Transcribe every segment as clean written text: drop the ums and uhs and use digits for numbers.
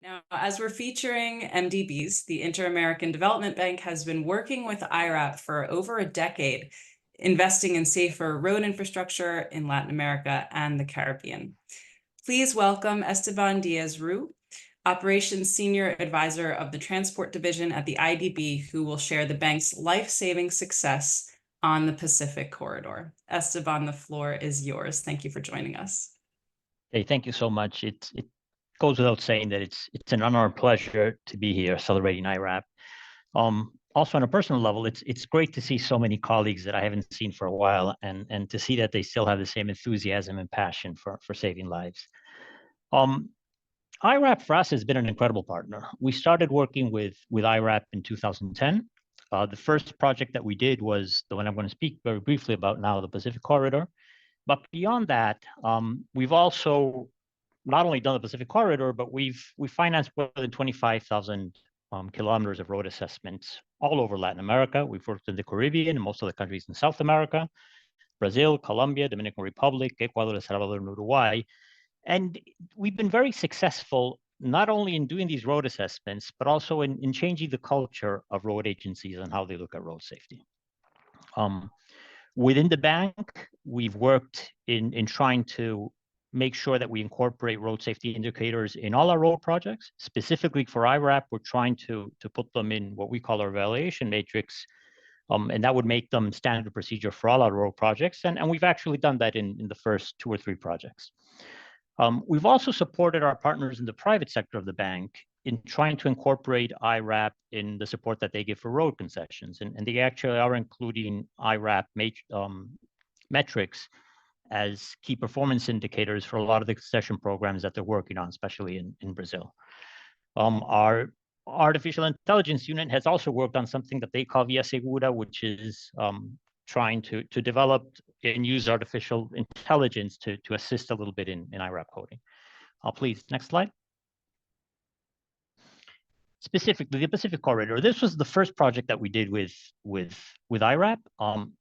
Now, as we're featuring MDBs, the Inter-American Development Bank has been working with iRAP for over a decade, investing in safer road infrastructure in Latin America and the Caribbean. Please welcome Esteban Diez Roux, Operations Senior Advisor of the Transport Division at the IDB, who will share the bank's life-saving success on the Pacific Corridor. Esteban, the floor is yours. Thank you for joining us. Hey, thank you so much. It goes without saying that it's an honor and pleasure to be here celebrating iRAP. Also on a personal level, it's great to see so many colleagues that I haven't seen for a while, and to see that they still have the same enthusiasm and passion for saving lives. iRAP for us has been an incredible partner. We started working with iRAP in 2010. The first project that we did was the one I'm going to speak very briefly about now, the Pacific Corridor. But beyond that, we've also not only done the Pacific Corridor, but we've financed more than 25,000 kilometers of road assessments all over Latin America. We've worked in the Caribbean and most of the countries in South America, Brazil, Colombia, Dominican Republic, Ecuador, El Salvador, and Uruguay. And we've been very successful not only in doing these road assessments, but also in changing the culture of road agencies and how they look at road safety. Within the bank, we've worked in trying to make sure that we incorporate road safety indicators in all our road projects. Specifically for iRAP, we're trying to put them in what we call our evaluation matrix, and that would make them standard procedure for all our road projects. And we've actually done that in the first 2 or 3 projects. We've also supported our partners in the private sector of the bank in trying to incorporate iRAP in the support that they give for road concessions. And they actually are including iRAP metrics as key performance indicators for a lot of the concession programs that they're working on, especially in Brazil. Our artificial intelligence unit has also worked on something that they call Via Segura, which is trying to develop and use artificial intelligence to assist a little bit in iRAP coding. Please, next slide. Specifically, the Pacific Corridor. This was the first project that we did with iRAP.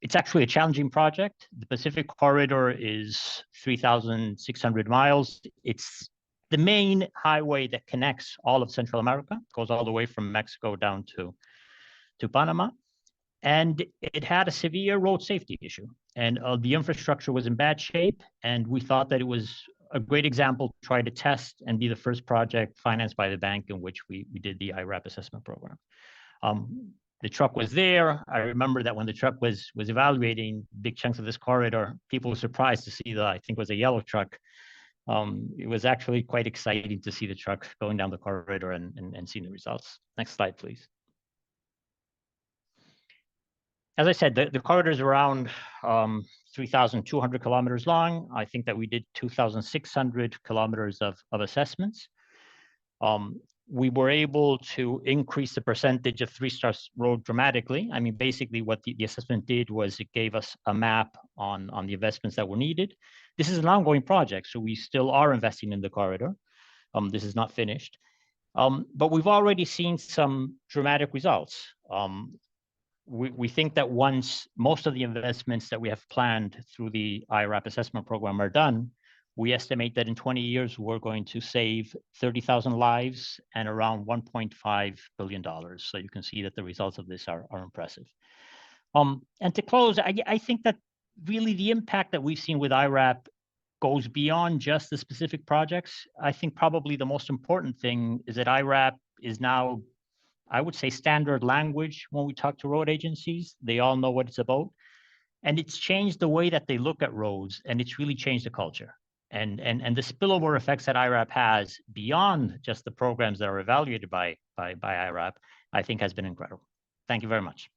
It's actually a challenging project. The Pacific Corridor is 3,600 miles. It's the main highway that connects all of Central America. It goes all the way from Mexico down to Panama. And it had a severe road safety issue. And the infrastructure was in bad shape. And we thought that it was a great example to try to test and be the first project financed by the bank in which we did the iRAP assessment program. The truck was there. I remember that when the truck was evaluating big chunks of this corridor, people were surprised to see I think it was a yellow truck. It was actually quite exciting to see the truck going down the corridor and seeing the results. Next slide, please. As I said, the corridor is around 3,200 kilometers long. I think that we did 2,600 kilometers of assessments. We were able to increase the percentage of 3-star road dramatically. I mean, basically what the assessment did was it gave us a map on the investments that were needed. This is an ongoing project, so we still are investing in the corridor. This is not finished. But we've already seen some dramatic results. We think that once most of the investments that we have planned through the iRAP assessment program are done, we estimate that in 20 years, we're going to save 30,000 lives and around $1.5 billion. So you can see that the results of this are impressive. And to close, I think that really the impact that we've seen with iRAP goes beyond just the specific projects. I think probably the most important thing is that iRAP is now, I would say, standard language when we talk to road agencies. They all know what it's about. And it's changed the way that they look at roads, and it's really changed the culture. And the spillover effects that iRAP has beyond just the programs that are evaluated by iRAP, I think has been incredible. Thank you very much.